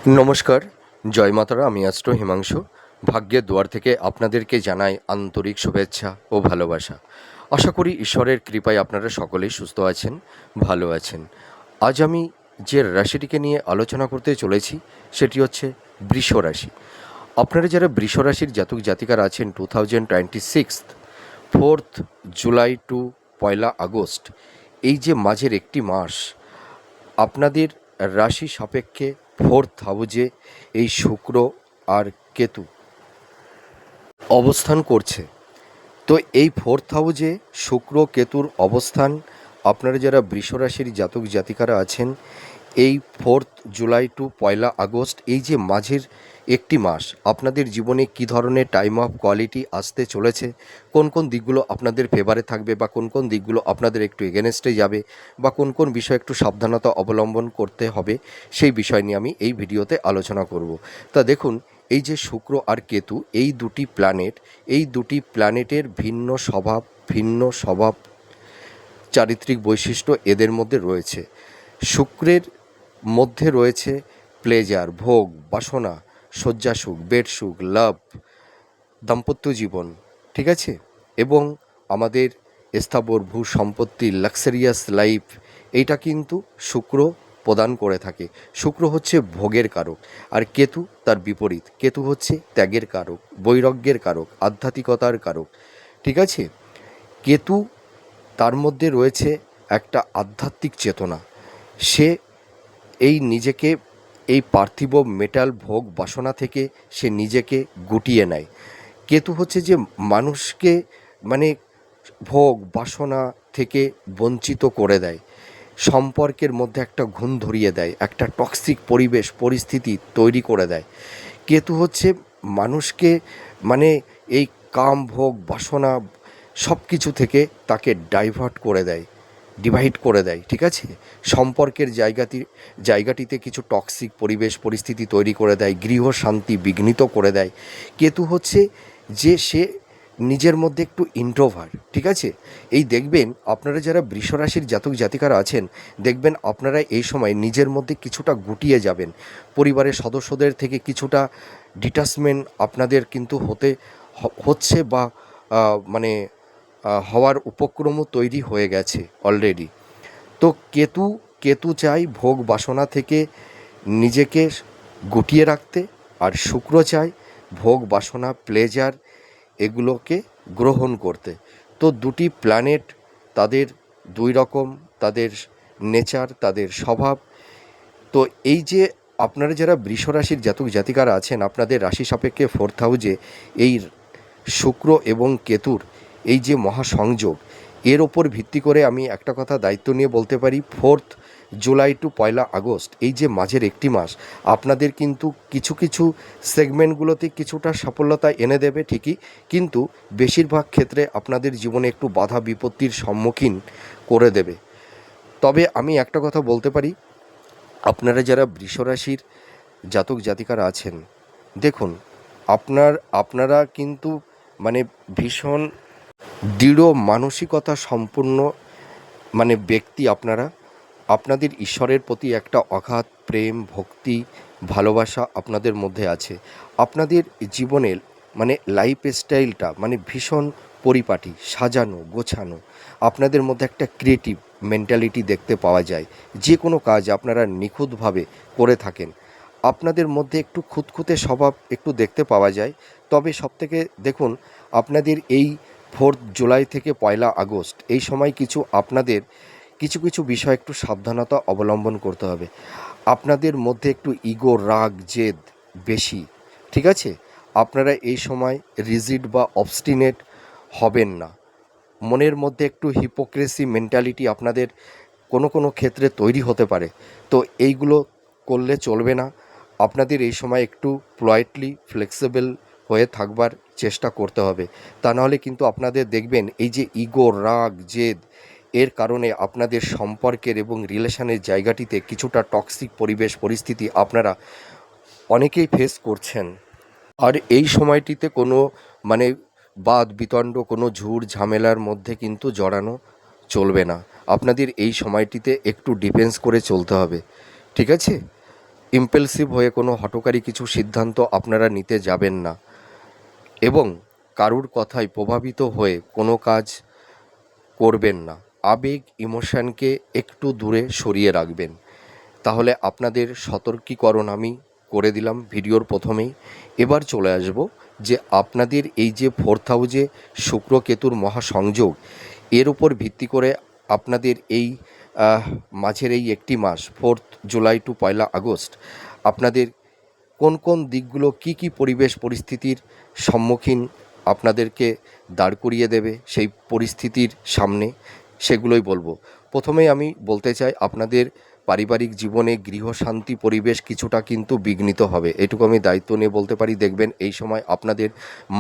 নমস্কার, জয় মাতারা। আমি অ্যাস্ট্রো হিমাংশু। ভাগ্যের দুয়ার থেকে আপনাদেরকে জানাই আন্তরিক শুভেচ্ছা ও ভালোবাসা। আশা করি ঈশ্বরের কৃপায় আপনারা সকলেই সুস্থ আছেন, ভালো আছেন। আজ আমি যে রাশিটিকে নিয়ে আলোচনা করতে চলেছি সেটি হচ্ছে বৃষ রাশি। আপনারা যারা বৃষ রাশির জাতক জাতিকারা আছেন 2026 4 জুলাই টু 1 আগস্ট, এই যে মাঝের একটি মাস আপনাদের রাশি সাপেক্ষে ফোর্থ হাউজে এই শুক্র আর কেতু অবস্থান করছে। তো এই ফোর্থ হাউজে শুক্র কেতুর অবস্থান আপনারা যারা বৃষ রাশির জাতক জাতিকারা আছেন এই 4 জুলাই টু 1 আগস্ট, এই যে মাঝের একটি মাস আপনাদের জীবনে কী ধরনের টাইম অফ কোয়ালিটি আসতে চলেছে, কোন কোন দিকগুলো আপনাদের ফেভারে থাকবে বা কোন কোন দিকগুলো আপনাদের একটু এগেনস্টে যাবে বা কোন কোন বিষয়ে একটু সাবধানতা অবলম্বন করতে হবে, সেই বিষয় নিয়ে আমি এই ভিডিওতে আলোচনা করব। তা দেখুন, এই যে শুক্র আর কেতু, এই দুটি প্ল্যানেটের ভিন্ন স্বভাব চারিত্রিক বৈশিষ্ট্য এদের মধ্যে রয়েছে। শুক্রের মধ্যে রয়েছে প্লেজার, ভোগ, বাসনা, শয্যাসুখ, বেডসুখ, লাভ, দাম্পত্য জীবন, ঠিক আছে, এবং আমাদের স্থাবর ভূ সম্পত্তি, লাক্সারিয়াস লাইফ, এইটা কিন্তু শুক্র প্রদান করে থাকে। শুক্র হচ্ছে ভোগের কারক, আর কেতু তার বিপরীত। কেতু হচ্ছে ত্যাগের কারক, বৈরাগ্যের কারক, আধ্যাত্মিকতার কারক, ঠিক আছে। কেতু তার মধ্যে রয়েছে একটা আধ্যাত্মিক চেতনা। সে নিজেকে এই পার্থিব মেটাল ভোগ বাসনা থেকে সে নিজেকে গুটিয়ে নেয়। কেতু হচ্ছে যে মানুষকে মানে ভোগ বাসনা থেকে বঞ্চিত করে দেয়, সম্পর্কের মধ্যে একটা ঘুণ ধরিয়ে দেয়, একটা টক্সিক পরিস্থিতি তৈরি করে দেয়। কেতু হচ্ছে মানুষকে মানে এই কাম ভোগ বাসনা সব কিছু থেকে তাকে ডিভাইড করে দেয়, ঠিক আছে। সম্পর্কের জায়গাটিতে কিছু টক্সিক পরিস্থিতি তৈরি করে দেয়, গৃহ শান্তি বিঘ্নিত করে দেয়। কেতু হচ্ছে যে সে নিজের মধ্যে একটু ইন্ট্রোভার্ট, ঠিক আছে। এই দেখবেন আপনারা যারা বৃষ রাশির জাতক জাতিকারা আছেন, দেখবেন আপনারা এই সময় নিজের মধ্যে কিছুটা গুটিয়ে যাবেন। পরিবারের সদস্যদের থেকে কিছুটা ডিটাচমেন্ট আপনাদের কিন্তু হচ্ছে বা মানে হওয়ার উপক্রমও তৈরি হয়ে গেছে অলরেডি। তো কেতু চাই ভোগ বাসনা থেকে নিজেকে গুটিয়ে রাখতে, আর শুক্র চায় ভোগ বাসনা প্লেজার এগুলোকে গ্রহণ করতে। তো দুটি প্ল্যানেট, তাদের দুই রকম, তাদের নেচার, তাদের স্বভাব। তো এই যে আপনারা যারা বৃষ রাশির জাতক জাতিকারা আছেন, আপনাদের রাশি সাপেক্ষে ফোর্থ হাউজে এই শুক্র এবং কেতুর এই যে মহাসংযোগ, এর ওপর ভিত্তি করে আমি একটা কথা দায়িত্ব নিয়ে বলতে পারি, 4 জুলাই টু 1 আগস্ট, এই যে মাঝের একটি মাস আপনাদের কিন্তু কিছু সেগমেন্টগুলোতে কিছুটা সাফল্যতা এনে দেবে ঠিকই, কিন্তু বেশিরভাগ ক্ষেত্রে আপনাদের জীবনে একটু বাধা বিপত্তির সম্মুখীন করে দেবে। তবে আমি একটা কথা বলতে পারি, আপনারা যারা বৃষ রাশির জাতক জাতিকারা আছেন, দেখুন আপনারা কিন্তু মানে ভীষণ দৃঢ় মানসিকতা সম্পন্ন ব্যক্তি। আপনাদের ঈশ্বরের প্রতি একটা অগাধ প্রেম, ভক্তি, ভালোবাসা আপনাদের মধ্যে আছে। আপনাদের জীবনের লাইফ স্টাইলটা ভীষণ পরিপাটি, সাজানো গোছানো। আপনাদের মধ্যে একটা ক্রিয়েটিভ মেন্টালিটি দেখতে পাওয়া যায়। যে কোনো কাজ আপনারা নিখুঁতভাবে করে থাকেন। আপনাদের মধ্যে একটু খুঁতখুঁতে স্বভাব একটু দেখতে পাওয়া যায়। তবে সবথেকে দেখুন, আপনাদের এই 4 জুলাই থেকে 1 আগস্ট এই সময় আপনাদের কিছু বিষয় একটু সাবধানতা অবলম্বন করতে হবে। আপনাদের মধ্যে একটু ইগো, রাগ, জেদ বেশি, ঠিক আছে। আপনারা এই সময় রিজিড বা অবস্টিনেট হবেন না। মনের মধ্যে একটু হিপোক্রেসি মেন্টালিটি আপনাদের কোনো ক্ষেত্রে তৈরি হতে পারে। তো এইগুলো করলে চলবে না। আপনাদের এই সময় একটু পোলাইটলি ফ্লেক্সিবল হয়ে থাকবার চেষ্টা করতে হবে। তা নাহলে কিন্তু আপনাদের দেখবেন এই যে ইগো, রাগ, জেদ, এর কারণে আপনাদের সম্পর্কের এবং রিলেশনের জায়গাটিতে কিছুটা টক্সিক পরিস্থিতি আপনারা অনেকেই ফেস করছেন। আর এই সময়টিতে কোনো মানে বাদ বিতণ্ড, কোনো ঝুট ঝামেলার মধ্যে কিন্তু জড়ানো চলবে না। আপনাদের এই সময়টিতে একটু ডিফেন্স করে চলতে হবে, ঠিক আছে। ইম্পালসিভ হয়ে কোনো হঠকারী কিছু সিদ্ধান্ত আপনারা নিতে যাবেন না এবং কারুর কথায় প্রভাবিত হয়ে কোনো কাজ করবেন না। আবেগ ইমোশনকে একটু দূরে সরিয়ে রাখবেন। তাহলে আপনাদের সতর্কীকরণ আমি করে দিলাম ভিডিওর প্রথমেই। এবার চলে আসব যে আপনাদের এই যে ফোর্থ হাউসে শুক্র কেতুর মহাসংযোগ, এর উপর ভিত্তি করে আপনাদের এই মাঝের এই একটি মাস 4 জুলাই টু 1 আগস্ট আপনাদের কোন কোন দিকগুলো কি কি পরিবেশ পরিস্থিতির সম্মুখীন আপনাদেরকে দাঁড় করিয়ে দেবে সেই পরিস্থিতির সামনে, সেগুলোই বলবো। প্রথমেই আমি বলতে চাই আপনাদের পারিবারিক জীবনে গৃহশান্তি পরিবেশ কিছুটা কিন্তু বিঘ্নিত হবে, এটুকু আমি দায়িত্ব নিয়ে বলতে পারি। দেখবেন এই সময় আপনাদের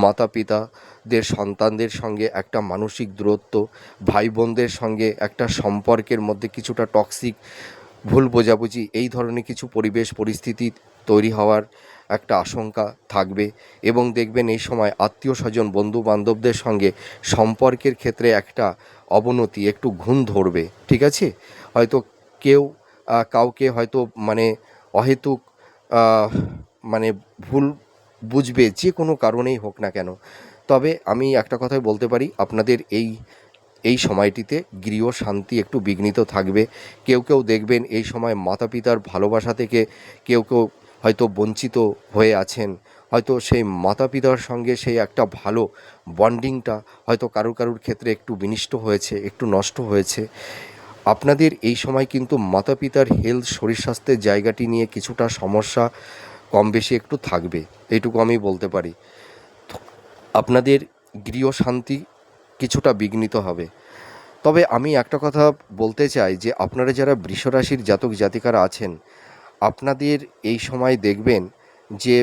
মাতা পিতাদের সন্তানদের সঙ্গে একটা মানসিক দূরত্ব, ভাই বোনদের সঙ্গে একটা সম্পর্কের মধ্যে কিছুটা টক্সিক ভুল বোঝাবুঝি, এই ধরনের কিছু পরিবেশ পরিস্থিতি তৈরি হওয়ার একটা আশঙ্কা থাকবে। এবং দেখবেন এই সময় আত্মীয় স্বজন বন্ধু বান্ধবদের সঙ্গে সম্পর্কের ক্ষেত্রে একটা অবনতি, একটু ঘুণ ধরবে, ঠিক আছে? হয়তো কেউ কাউকে হয়তো মানে অহেতুক মানে ভুল বুঝবে, যে কোনো কারণেই হোক না কেন। তবে আমি একটা কথাই বলতে পারি, আপনাদের এই সময়টিতে গৃহ শান্তি একটু বিঘ্নিত থাকবে। কেউ কেউ দেখবেন এই সময় মাতা পিতার ভালোবাসা থেকে কেউ কেউ হয়তো বঞ্চিত হয়ে আছেন। হয়তো সেই মাতা পিতার সঙ্গে সেই একটা ভালো বন্ডিংটা হয়তো কারুর ক্ষেত্রে একটু বিনষ্ট হয়েছে, একটু নষ্ট হয়েছে। আপনাদের এই সময় কিন্তু মাতা পিতার হেলথ, শরীর স্বাস্থ্যের জায়গাটি নিয়ে কিছুটা সমস্যা কম বেশি একটু থাকবে, এইটুকু আমি বলতে পারি। আপনাদের গৃহ শান্তি কিছুটা বিঘ্নিত হবে। তবে আমি একটা কথা বলতে চাই যে আপনারা যারা বৃষ রাশির জাতক জাতিকারা আছেন, আপনাদের এই সময় দেখবেন যে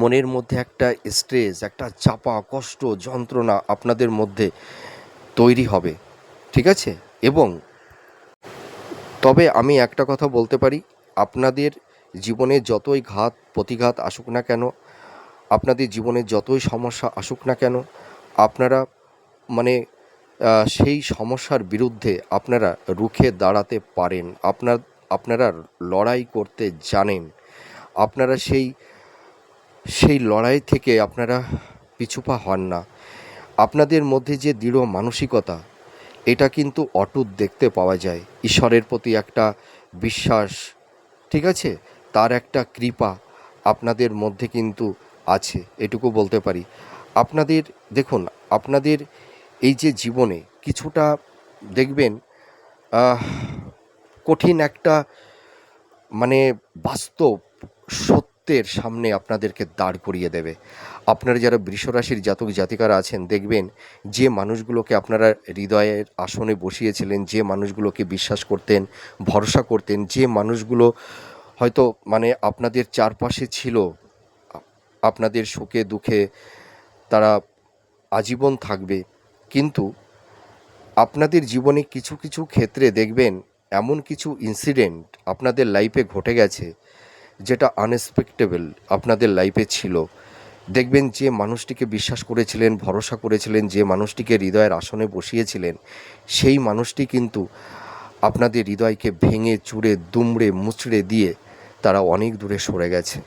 মনের মধ্যে একটা স্ট্রেস, একটা চাপা কষ্ট যন্ত্রণা আপনাদের মধ্যে তৈরি হবে, ঠিক আছে? এবং তবে আমি একটা কথা বলতে পারি, আপনাদের জীবনে যতই ঘাত প্রতিঘাত আসুক না কেন, আপনাদের জীবনে যতই সমস্যা আসুক না কেন, আপনারা মানে সেই সমস্যার বিরুদ্ধে আপনারা রুখে দাঁড়াতে পারেন। আপনারা লড়াই করতে জানেন। আপনারা সেই লড়াই থেকে আপনারা পিছুপা হন না। আপনাদের মধ্যে যে দৃঢ় মানসিকতা, এটা কিন্তু অটুট দেখতে পাওয়া যায়। ঈশ্বরের প্রতি একটা বিশ্বাস, ঠিক আছে, তার একটা কৃপা আপনাদের মধ্যে কিন্তু আছে, এটুকু বলতে পারি। আপনাদের দেখুন, আপনাদের এই যে জীবনে কিছুটা দেখবেন কঠিন একটা মানে বাস্তব সত্যের সামনে আপনাদেরকে দাঁড় করিয়ে দেবে। আপনারা যারা বৃষ রাশির জাতক জাতিকারা আছেন, দেখবেন যে মানুষগুলোকে আপনারা হৃদয়ের আসনে বসিয়েছিলেন, যে মানুষগুলোকে বিশ্বাস করতেন, ভরসা করতেন, যে মানুষগুলো হয়তো মানে আপনাদের চারপাশে ছিল, আপনাদের সুখে দুঃখে তারা আজীবন থাকবে, কিন্তু আপনাদের জীবনে কিছু কিছু ক্ষেত্রে দেখবেন এমন কিছু ইনসিডেন্ট আপনাদের লাইফে ঘটে গেছে যেটা আনএক্সপেক্টেবল আপনাদের লাইফে ছিল। দেখবেন যে মানুষটিকে বিশ্বাস করেছিলেন, ভরসা করেছিলেন, যে মানুষটিকে হৃদয়ের আসনে বসিয়েছিলেন, সেই মানুষটি কিন্তু আপনাদের হৃদয়কে ভেঙে চুরে দুমড়ে মুচড়ে দিয়ে তারা অনেক দূরে সরে গেছে।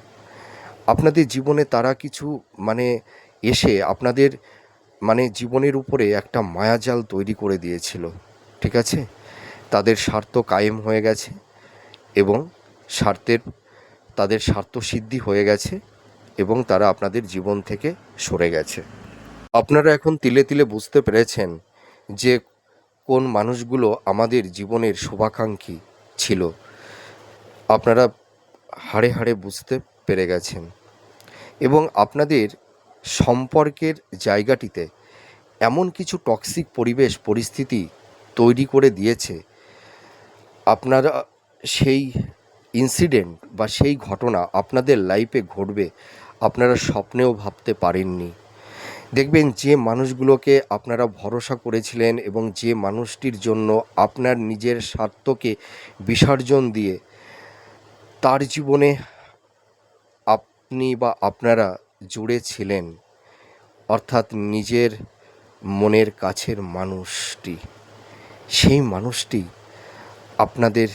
আপনাদের জীবনে তারা কিছু মানে এসে আপনাদের মানে জীবনের উপরে একটা মায়াজাল তৈরি করে দিয়েছিল, ঠিক আছে? তাদের স্বার্থ কায়েম হয়ে গেছে এবং তাদের স্বার্থ সিদ্ধি হয়ে গেছে এবং তারা আপনাদের জীবন থেকে সরে গেছে। আপনারা এখন তিলে তিলে বুঝতে পেরেছেন যে কোন মানুষগুলো আমাদের জীবনের শুভাকাঙ্ক্ষী ছিল। আপনারা হাড়ে হাড়ে বুঝতে পেরে গেছেন এবং আপনাদের সম্পর্কের জায়গাটিতে এমন কিছু টক্সিক পরিবেশ পরিস্থিতি তৈরি করে দিয়েছে, আপনারা সেই ইনসিডেন্ট বা সেই ঘটনা আপনাদের লাইফে ঘটবে আপনারা স্বপ্নেও ভাবতে পারেননি। দেখবেন যে মানুষগুলোকে আপনারা ভরসা করেছিলেন এবং যে মানুষটির জন্য আপনার নিজের স্বার্থকে বিসর্জন দিয়ে তার জীবনে আপনি বা আপনারা জুড়ে ছিলেন, অর্থাৎ নিজের মনের কাছের মানুষটি, সেই মানুষটি আপনাদের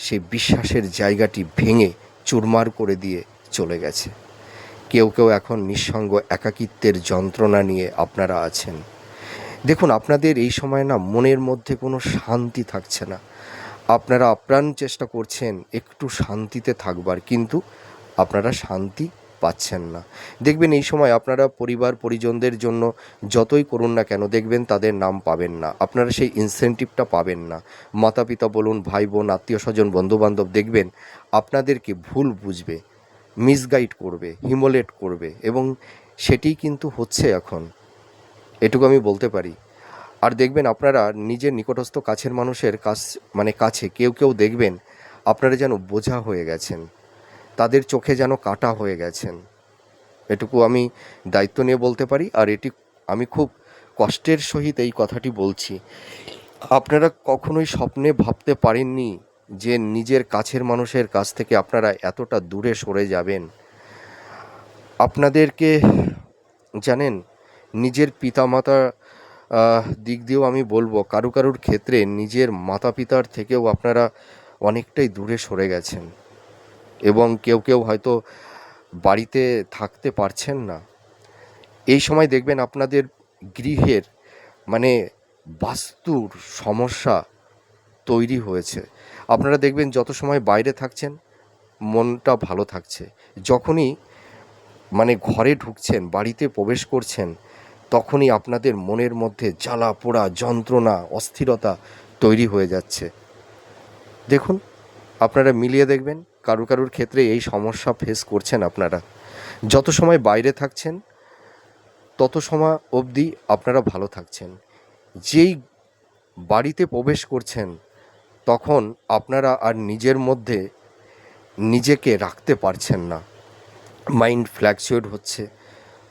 সেই বিশ্বাসের জায়গাটি ভেঙে চুরমার করে দিয়ে চলে গেছে। কেউ কেউ এখন নিঃসঙ্গ একাকিত্বের যন্ত্রণা নিয়ে আপনারা আছেন। দেখুন, আপনাদের এই সময় না মনের মধ্যে কোনো শান্তি থাকছে না। আপনারা আপ্রাণ চেষ্টা করছেন একটু শান্তিতে থাকবার, কিন্তু আপনারা শান্তি পাচ্ছেন না। দেখবেন এই সময় আপনারা পরিবার পরিজনদের জন্য যতই করুন না কেন, দেখবেন তাদের নাম পাবেন না, আপনারা সেই ইনসেন্টিভটা পাবেন না। মাতা পিতা বলুন, ভাই বোন, আত্মীয় স্বজন, বন্ধুবান্ধব দেখবেন আপনাদেরকে ভুল বুঝবে, মিসগাইড করবে, হিমোলেট করবে, এবং সেটিই কিন্তু হচ্ছে এখন, এটুকু আমি বলতে পারি। আর দেখবেন আপনারা নিজের নিকটস্থ কাছের মানুষের কাছে কেউ কেউ দেখবেন আপনারা যেন বোঝা হয়ে গেছেন, তাদের চোখে যেন কাঁটা হয়ে গেছেন। এটুকু আমি দায়িত্ব নিয়ে বলতে পারি, আর এটি আমি খুব কষ্টের সহিত এই কথাটি বলছি। আপনারা কখনোই স্বপ্নে ভাবতে পারেননি যে নিজের কাছের মানুষের কাছ থেকে আপনারা এতটা দূরে সরে যাবেন। আপনাদেরকে জানেন, নিজের পিতামাতা দিক দিয়েও আমি বলবো, কারুর ক্ষেত্রে নিজের মাতা পিতার থেকেও আপনারা অনেকটাই দূরে সরে গেছেন, এবং কেউ কেউ হয়তো বাড়িতে থাকতে পারছেন না। এই সময় দেখবেন আপনাদের গৃহের বাস্তুর সমস্যা তৈরি হয়েছে। আপনারা দেখবেন যত সময় বাইরে থাকছেন মনটা ভালো থাকছে, যখনই ঘরে ঢুকছেন, বাড়িতে প্রবেশ করছেন, তখনই আপনাদের মনের মধ্যে জ্বালা পোড়া, যন্ত্রণা, অস্থিরতা তৈরি হয়ে যাচ্ছে। দেখুন, আপনারা মিলিয়ে দেখবেন কারুর ক্ষেত্রে এই সমস্যা ফেস করছেন আপনারা। যত সময় বাইরে থাকছেন তত সময় অবধি আপনারা ভালো থাকছেন, যেই বাড়িতে প্রবেশ করছেন তখন আপনারা আর নিজের মধ্যে নিজেকে রাখতে পারছেন না। মাইন্ড ফ্ল্যাকচুয়েট হচ্ছে,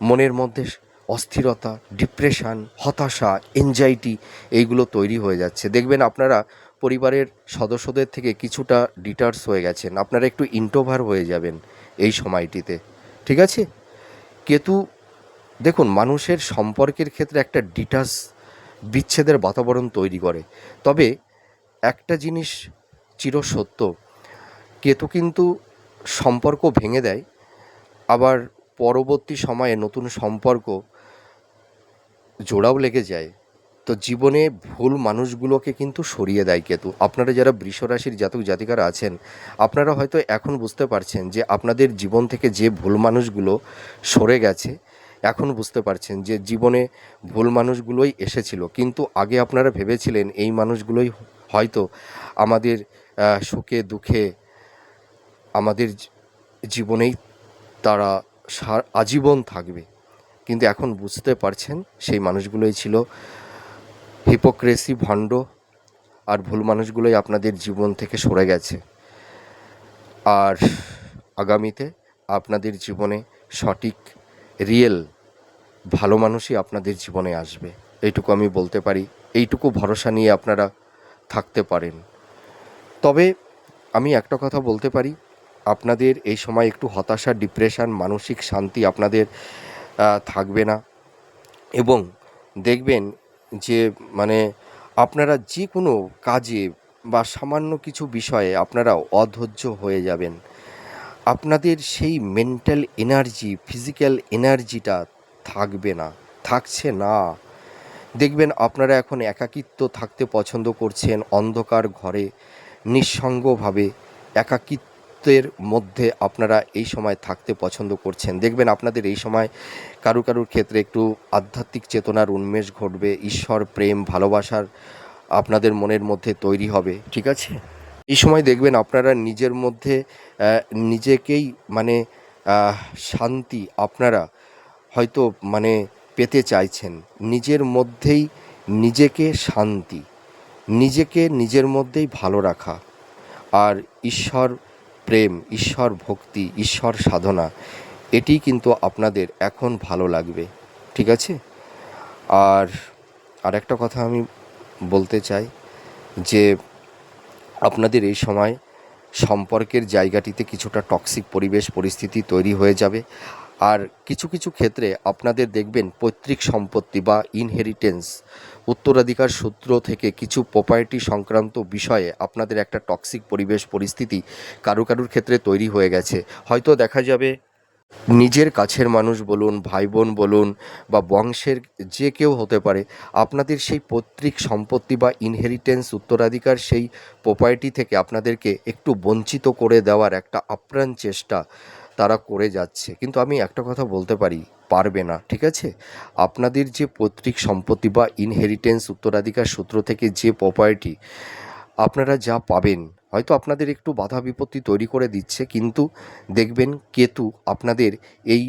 মনের মধ্যে অস্থিরতা, ডিপ্রেশন, হতাশা, এনজাইটি এইগুলো তৈরি হয়ে যাচ্ছে। দেখবেন আপনারা পরিবারের সদস্যদের থেকে কিছুটা ডিটাচ হয়ে গেছেন, আপনারা একটু ইন্ট্রোভার হয়ে যাবেন এই সময়টিতে, ঠিক আছে? কেতু দেখুন মানুষের সম্পর্কের ক্ষেত্রে একটা বিচ্ছেদের বাতাবরণ তৈরি করে। তবে একটা জিনিস চিরসত্য, কেতু কিন্তু সম্পর্ক ভেঙে দেয়, আবার পরবর্তী সময়ে নতুন সম্পর্ক জোড়াও লেগে যায়। তো জীবনে ভুল মানুষগুলোকে কিন্তু সরিয়ে দেয় কেতু। আপনারা যারা বৃষ রাশির জাতক জাতিকারা আছেন, আপনারা হয়তো এখন বুঝতে পারছেন যে আপনাদের জীবন থেকে যে ভুল মানুষগুলো সরে গেছে, এখন বুঝতে পারছেন যে জীবনে ভুল মানুষগুলোই এসেছিল, কিন্তু আগে আপনারা ভেবেছিলেন এই মানুষগুলোই হয়তো আমাদের সুখে দুঃখে আমাদের জীবনেই তারা আজীবন থাকবে, কিন্তু এখন বুঝতে পারছেন সেই মানুষগুলোই ছিল হিপোক্রেসি, ভণ্ড, আর ভুল মানুষগুলোই আপনাদের জীবন থেকে সরে গেছে। আর আগামীতে আপনাদের জীবনে সঠিক রিয়েল ভালো মানুষই আপনাদের জীবনে আসবে, এইটুকু আমি বলতে পারি। এইটুকু ভরসা নিয়ে আপনারা থাকতে পারেন। তবে আমি একটা কথা বলতে পারি, আপনাদের এই সময় একটু হতাশা, ডিপ্রেশন, মানসিক শান্তি আপনাদের থাকবে না, এবং দেখবেন যে আপনারা যে কোনো কাজে বা সামান্য কিছু বিষয়ে আপনারা অধৈর্য হয়ে যাবেন। আপনাদের সেই মেন্টাল এনার্জি, ফিজিক্যাল এনার্জিটা থাকবে না, থাকছে না। দেখবেন আপনারা এখন একাকিত্ব থাকতে পছন্দ করছেন, অন্ধকার ঘরে নিঃসঙ্গভাবে একাকিত্বের মধ্যে আপনারা এই সময় থাকতে পছন্দ করছেন। দেখবেন আপনাদের এই সময় কারুর ক্ষেত্রে একটু আধ্যাত্মিক চেতনার উন্মেষ ঘটবে, ঈশ্বর প্রেম ভালোবাসার আপনাদের মনের মধ্যে তৈরি হবে, ঠিক আছে? এই সময় দেখবেন আপনারা নিজের মধ্যে নিজেকেই শান্তি আপনারা হয়তো পেতে চাইছেন, নিজের মধ্যেই নিজেকে শান্তি, নিজেকে নিজের মধ্যেই ভালো রাখা, আর ঈশ্বর প্রেম, ঈশ্বর ভক্তি, ঈশ্বর সাধনা, এটি কিন্তু আপনাদের এখন ভালো লাগবে, ঠিক আছে? আর একটা কথা আমি বলতে চাই যে আপনাদের এই সময় সম্পর্কের জায়গাটিতে কিছুটা টক্সিক পরিবেশ পরিস্থিতি তৈরি হয়ে যাবে। আর কিছু ক্ষেত্রে আপনাদের দেখবেন পৈতৃক সম্পত্তি বা ইনহেরিটেন্স উত্তরাধিকার সূত্র থেকে কিছু প্রপার্টি সংক্রান্ত বিষয়ে আপনাদের একটা টক্সিক পরিবেশ পরিস্থিতি কারুর ক্ষেত্রে তৈরি হয়ে গেছে। হয়তো দেখা যাবে নিজের কাছের মানুষ বলুন, ভাই বোন বলুন বা বংশের যে কেউ হতে পারে, আপনাদের সেই পৈতৃক সম্পত্তি বা ইনহেরিটেন্স উত্তরাধিকার সেই প্রপার্টি থেকে আপনাদেরকে একটু বঞ্চিত করে দেওয়ার একটা আপ্রাণ চেষ্টা তারা করে যাচ্ছে। কিন্তু আমি একটা কথা বলতে পারি, পারবে না, ঠিক আছে? আপনাদের যে পৈতৃক সম্পত্তি বা ইনহেরিটেন্স উত্তরাধিকার সূত্র থেকে যে প্রপার্টি আপনারা যা পাবেন, হয়তো আপনাদের একটু বাধা বিপত্তি তৈরি করে দিচ্ছে, কিন্তু দেখবেন কেতু আপনাদের এই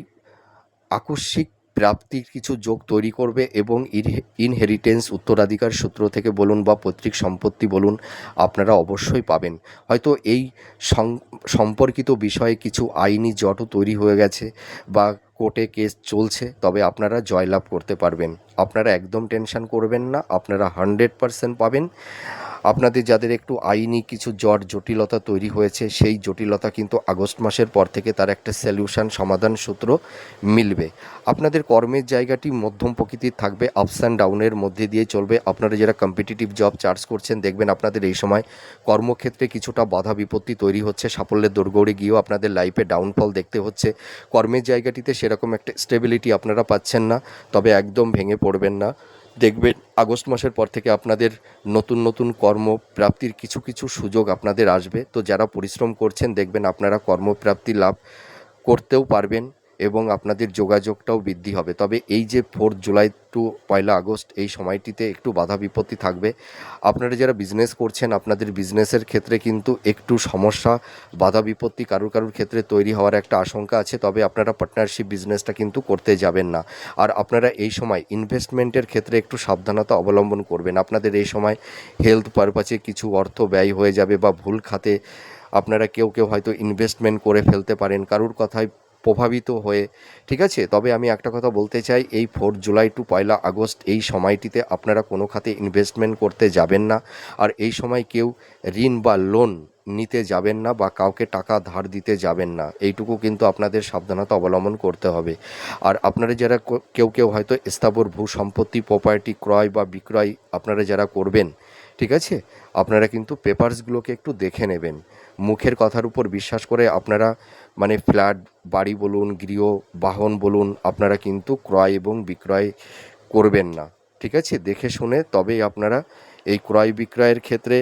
আকস্মিক প্রাপ্তির কিছু যোগ তৈরি করবে এবং ইনহেরিটেন্স উত্তরাধিকার সূত্র থেকে বলুন বা পৈতৃক সম্পত্তি বলুন, আপনারা অবশ্যই পাবেন। হয়তো এই সম্পর্কিত বিষয়ে কিছু আইনি জটও তৈরি হয়ে গেছে বা কোর্টে কেস চলছে, তবে আপনারা জয়লাভ করতে পারবেন। আপনারা একদম টেনশন করবেন না, আপনারা 100% পাবেন। আপনাদের যাদের একটু আইনি কিছু জটিলতা তৈরি হয়েছে, সেই জটিলতা কিন্তু আগস্ট মাসের পর থেকে তার একটা সলিউশন সমাধান সূত্র মিলবে। আপনাদের কর্মের জায়গাটি মধ্যম প্রকৃতির থাকবে, আপস অ্যান্ড ডাউনের মধ্যে দিয়ে চলবে। আপনারা যারা কম্পিটিটিভ জব চার্জ করছেন, দেখবেন আপনাদের এই সময় কর্মক্ষেত্রে কিছুটা বাধা বিপত্তি তৈরি হচ্ছে, সাফল্যের দোরগোড়ে গিয়েও আপনাদের লাইফে ডাউনফল দেখতে হচ্ছে। কর্মের জায়গাটিতে সেরকম একটা স্টেবিলিটি আপনারা পাচ্ছেন না, তবে একদম ভেঙে পড়বেন না। দেখবেন আগস্ট মাসের পর থেকে আপনাদের নতুন কর্মপ্রাপ্তির কিছু সুযোগ আপনাদের আসবে। তো যারা পরিশ্রম করছেন, দেখবেন আপনারা কর্মপ্রাপ্তি লাভ করতেও পারবেন এবং আপনাদের যোগাযোগটাও বৃদ্ধি হবে। তবে এই যে 4 জুলাই টু 1 আগস্ট এই সময়টিতে একটু বাধা বিপত্তি থাকবে। আপনারা যারা বিজনেস করছেন, আপনাদের বিজনেসের ক্ষেত্রে কিন্তু একটু সমস্যা, বাধা বিপত্তি কারুর ক্ষেত্রে তৈরি হওয়ার একটা আশঙ্কা আছে। তবে আপনারা পার্টনারশিপ বিজনেসটা কিন্তু করতে যাবেন না। আর আপনারা এই সময় ইনভেস্টমেন্টের ক্ষেত্রে একটু সাবধানতা অবলম্বন করবেন। আপনাদের এই সময় হেলথ পারপাসে কিছু অর্থ ব্যয় হয়ে যাবে বা ভুল খাতে আপনারা কেউ হয়তো ইনভেস্টমেন্ট করে ফেলতে পারেন কারুর কথায় প্রভাবিত হয়ে, ঠিক আছে? তবে আমি একটা কথা বলতে চাই, এই 4 জুলাই টু 1 আগস্ট এই সময়টিতে আপনারা কোনো খাতে ইনভেস্টমেন্ট করতে যাবেন না। আর এই সময় কেউ ঋণ বা লোন নিতে যাবেন না বা কাউকে টাকা ধার দিতে যাবেন না, এইটুকু কিন্তু আপনাদের সাবধানতা অবলম্বন করতে হবে। আর আপনারা যারা কেউ হয়তো স্থাবর ভূ সম্পত্তি প্রপার্টি ক্রয় বা বিক্রয় আপনারা যারা করবেন, ঠিক আছে, আপনারা কিন্তু পেপারসগুলোকে একটু দেখে নেবেন। মুখের কথার উপর বিশ্বাস করে আপনারা মানে ফ্ল্যাট, বাড়ি বলুন, গৃহ, বাহন বলুন, আপনারা কিন্তু ক্রয় এবং বিক্রয় করবেন না, ঠিক আছে? দেখে শুনে তবেই আপনারা এই ক্রয় বিক্রয়ের ক্ষেত্রে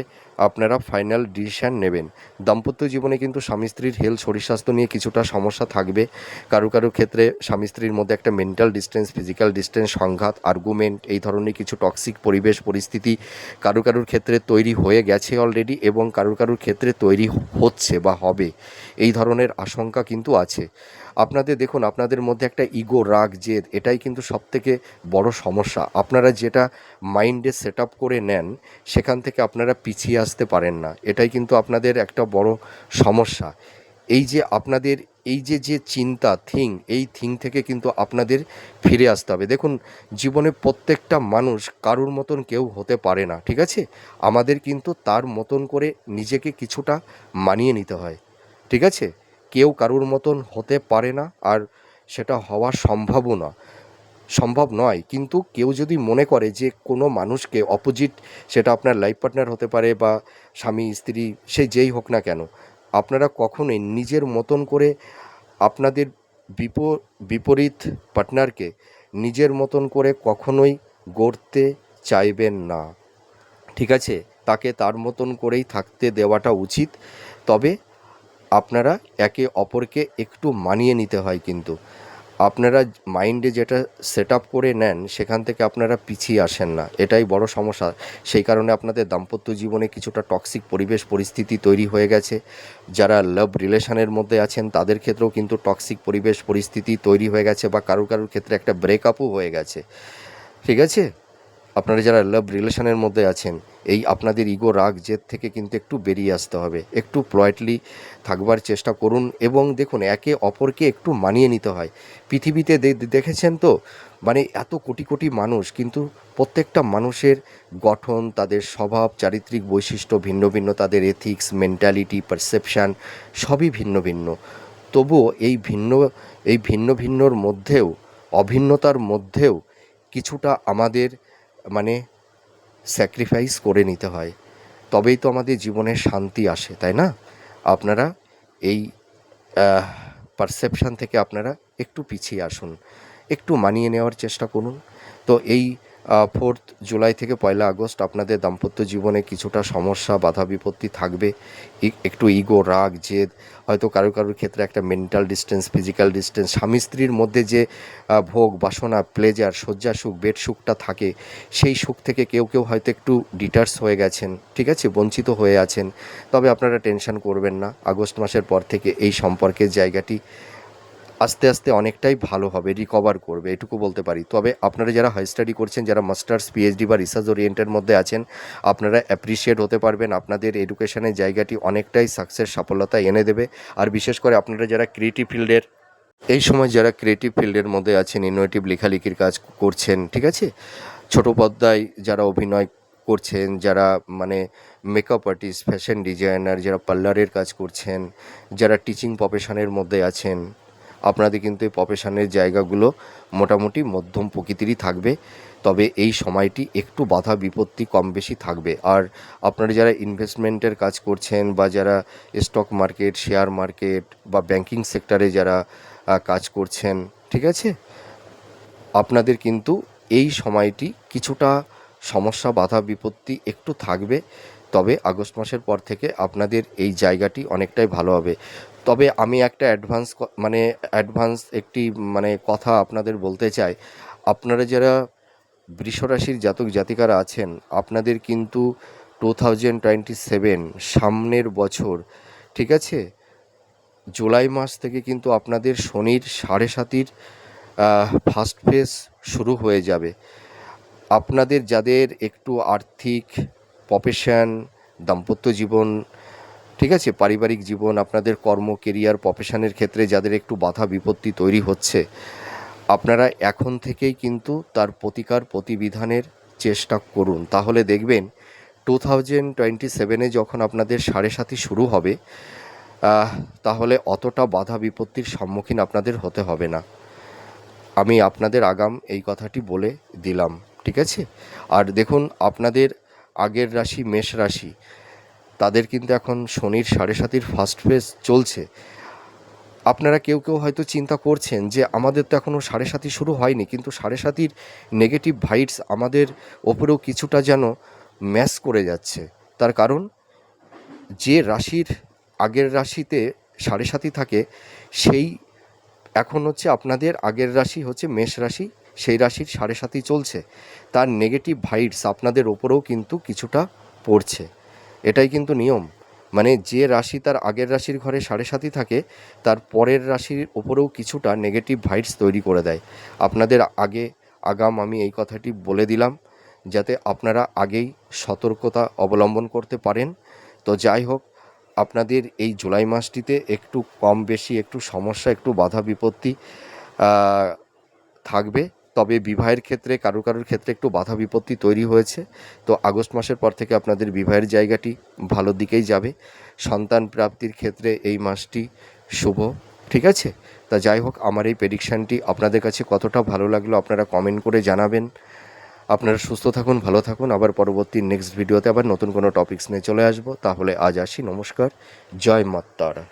আপনারা ফাইনাল ডিসিশান নেবেন। দাম্পত্য জীবনে কিন্তু স্বামী স্ত্রীর হেলথ, শরীর স্বাস্থ্য নিয়ে কিছুটা সমস্যা থাকবে। কারুর ক্ষেত্রে স্বামী স্ত্রীর মধ্যে একটা মেন্টাল ডিস্টেন্স, ফিজিক্যাল ডিস্টেন্স, সংঘাত, আর্গুমেন্ট, এই ধরনের কিছু টক্সিক পরিবেশ পরিস্থিতি কারুর ক্ষেত্রে তৈরি হয়ে গেছে অলরেডি এবং কারুর ক্ষেত্রে তৈরি হচ্ছে বা হবে, এই ধরনের আশঙ্কা কিন্তু আছে। আপনাদের দেখুন, আপনাদের মধ্যে একটা ইগো, রাগ, জেদ, এটাই কিন্তু সবথেকে বড় সমস্যা। আপনারা যেটা মাইন্ডে সেট আপ করে নেন, সেখান থেকে আপনারা পিছিয়ে আসতে পারেন না, এটাই কিন্তু আপনাদের একটা বড় সমস্যা। এই যে আপনাদের এই যে চিন্তা এই থিং থেকে কিন্তু আপনাদের ফিরে আসতে হবে। দেখুন, জীবনে প্রত্যেকটা মানুষ কারুর মতন কেউ হতে পারে না, ঠিক আছে? আমাদের কিন্তু তার মতন করে নিজেকে কিছুটা মানিয়ে নিতে হয়, ঠিক আছে? কেউ কারুর মতন হতে পারে না, আর সেটা হওয়া সম্ভব নয়। কিন্তু কেউ যদি মনে করে যে কোনো মানুষকে অপোজিট, সেটা আপনার লাইফ পার্টনার হতে পারে বা স্বামী স্ত্রী, সে যেই হোক না কেন, আপনারা কখনোই নিজের মতন করে আপনাদের বিপরীত পার্টনারকে নিজের মতন করে কখনোই গড়তে চাইবেন না, ঠিক আছে? তাকে তার মতন করেই থাকতে দেওয়াটা উচিত। তবে আপনারা একে অপরকে একটু মানিয়ে নিতে হয়। কিন্তু আপনারা মাইন্ডে যেটা সেট আপ করে নেন, সেখান থেকে আপনারা পিছিয়ে আসেন না, এটাই বড় সমস্যা। সেই কারণে আপনাদের দাম্পত্য জীবনে কিছুটা টক্সিক পরিবেশ পরিস্থিতি তৈরি হয়ে গেছে। যারা লাভ রিলেশনের মধ্যে আছেন, তাদের ক্ষেত্রেও কিন্তু টক্সিক পরিবেশ পরিস্থিতি তৈরি হয়ে গেছে বা কারুর ক্ষেত্রে একটা ব্রেকআপও হয়ে গেছে, ঠিক আছে? আপনারা যারা লাভ রিলেশনের মধ্যে আছেন, এই আপনাদের ইগো, রাগ, জেদ থেকে কিন্তু একটু বেরিয়ে আসতে হবে। একটু পোলাইটলি থাকবার চেষ্টা করুন এবং দেখুন, একে অপরকে একটু মানিয়ে নিতে হয়। পৃথিবীতে দেখেছেন তো, মানে এত কোটি মানুষ, কিন্তু প্রত্যেকটা মানুষের গঠন, তাদের স্বভাব, চারিত্রিক বৈশিষ্ট্য ভিন্ন ভিন্ন, তাদের এথিক্স, মেন্টালিটি, পারসেপশান সবই ভিন্ন ভিন্ন। তবুও এই ভিন্নর মধ্যেও, অভিন্নতার মধ্যেও কিছুটা আমাদের মানে স্যাক্রিফাইস করে নিতে হয়, তবেই তো আমাদের জীবনে শান্তি আসে, তাই না? আপনারা এই পারসেপশান থেকে আপনারা একটু পিছিয়ে আসুন, একটু মানিয়ে নেওয়ার চেষ্টা করুন। তো এই 4th জুলাই থেকে 1লা আগস্ট আপনাদের দাম্পত্য জীবনে কিছুটা সমস্যা বাধা বিপত্তি থাকবে। একটু ইগো, রাগ, জেদ, হয়তো কারোর ক্ষেত্রে একটা মেন্টাল ডিস্টেন্স, ফিজিক্যাল ডিস্টেন্স, স্বামী স্ত্রীর মধ্যে যে ভোগ বাসনা, প্লেজার, শয্যা সুখ, বেড সুখটা থাকে, সেই সুখ থেকে কেউ হয়তো একটু ডিটার্স হয়ে গেছেন, ঠিক আছে, বঞ্চিত হয়ে আছেন। তবে আপনারা টেনশন করবেন না, আগস্ট মাসের পর থেকে এই সম্পর্কের জায়গাটি আস্তে আস্তে অনেকটাই ভালো হবে, রিকভার করবে, এটুকু বলতে পারি। তবে আপনারা যারা হাই স্টাডি করছেন, যারা মাস্টার্স, পিএইচডি বা রিসার্চ ওরিয়েন্টের মধ্যে আছেন, আপনারা অ্যাপ্রিসিয়েট হতে পারবেন, আপনাদের এডুকেশনের জায়গাটি অনেকটাই সাকসেস, সফলতা এনে দেবে। আর বিশেষ করে আপনারা যারা ক্রিয়েটিভ ফিল্ডের, এই সময় যারা ক্রিয়েটিভ ফিল্ডের মধ্যে আছেন, ইনোভেটিভ লেখালেখির কাজ করছেন, ঠিক আছে, ছোট পর্দায় যারা অভিনয় করছেন, যারা মানে মেকআপ আর্টিস্ট, ফ্যাশন ডিজাইনার, যারা পার্লারের কাজ করছেন, যারা টিচিং প্রফেশনের মধ্যে আছেন, আপনাদের কিন্তু এই প্রফেশনের জায়গাগুলো মোটামুটি মধ্যম প্রকৃতিরই থাকবে। তবে এই সময়টি একটু বাধা বিপত্তি কম বেশি থাকবে। আর আপনারা যারা ইনভেস্টমেন্টের কাজ করছেন বা যারা স্টক মার্কেট, শেয়ার মার্কেট বা ব্যাংকিং সেক্টরে যারা কাজ করছেন, ঠিক আছে, আপনাদের কিন্তু এই সময়টি কিছুটা সমস্যা বাধা বিপত্তি একটু থাকবে। তবে আগস্ট মাসের পর থেকে আপনাদের এই জায়গাটি অনেকটাই ভালো হবে। তবে আমি একটা অ্যাডভান্স একটি কথা আপনাদের বলতে চাই। আপনারা যারা বৃষ রাশির জাতক জাতিকারা আছেন, আপনাদের কিন্তু 2027 সামনের বছর, ঠিক আছে, জুলাই মাস থেকে কিন্তু আপনাদের শনির 7.5 ফার্স্ট ফেজ শুরু হয়ে যাবে। আপনাদের যাদের একটু আর্থিক, প্রফেশন, দাম্পত্য জীবন, ঠিক আছে, পারিবারিক জীবন, আপনাদের কর্ম, কেরিয়ার, প্রফেশনের ক্ষেত্রে যাদের একটু বাধা বিপত্তি তৈরি হচ্ছে, আপনারা এখন থেকেই কিন্তু তার প্রতিবিধানের চেষ্টা করুন। তাহলে দেখবেন 2027 যখন আপনাদের 7.5 শুরু হবে, তাহলে অতটা বাধা বিপত্তির সম্মুখীন আপনাদের হতে হবে না। আমি আপনাদের আগাম এই কথাটি বলে দিলাম, ঠিক আছে। আর দেখুন, আপনাদের আগের রাশি মেষ রাশি, তাদের কিন্তু এখন শনির 7.5 ফার্স্ট ফেজ চলছে। আপনারা কেউ হয়তো চিন্তা করছেন যে আমাদের তো এখনও 7.5 শুরু হয়নি, কিন্তু 7.5 নেগেটিভ ভাইবস আমাদের ওপরেও কিছুটা যেন ম্যাচ করে যাচ্ছে। তার কারণ, যে রাশির আগের রাশিতে 7.5 থাকে, সেই এখন হচ্ছে আপনাদের আগের রাশি হচ্ছে মেষ রাশি, সেই রাশির 7.5 চলছে, তার নেগেটিভ ভাইবস আপনাদের ওপরেও কিন্তু কিছুটা পড়ছে। এটাই কিন্তু নিয়ম। মানে যে রাশি তার আগের রাশির ঘরে 7.5 থাকে, তার পরের রাশির ওপরেও কিছুটা নেগেটিভ ভাইবস তৈরি করে দেয়। আপনাদের আগাম আমি এই কথাটি বলে দিলাম, যাতে আপনারা আগেই সতর্কতা অবলম্বন করতে পারেন। তো যাই হোক, আপনাদের এই জুলাই মাসটিতে একটু কম বেশি একটু সমস্যা, একটু বাধা বিপত্তি থাকবে। তবে বিবাহের ক্ষেত্রে কারোর ক্ষেত্রে একটু বাধা বিপত্তি তৈরি হয়েছে। তো আগস্ট মাসের পর থেকে আপনাদের বিবাহের জায়গাটি ভালোর দিকেই যাবে। সন্তান প্রাপ্তির ক্ষেত্রে এই মাসটি শুভ, ঠিক আছে। তা যাই হোক, আমার এই প্রেডিকশানটি আপনাদের কাছে কতটা ভালো লাগলো আপনারা কমেন্ট করে জানাবেন। আপনারা সুস্থ থাকুন, ভালো থাকুন। আবার পরবর্তী নেক্সট ভিডিওতে আবার নতুন কোনো টপিকস নিয়ে চলে আসবো। তাহলে আজ আসি, নমস্কার, জয় মা তারা।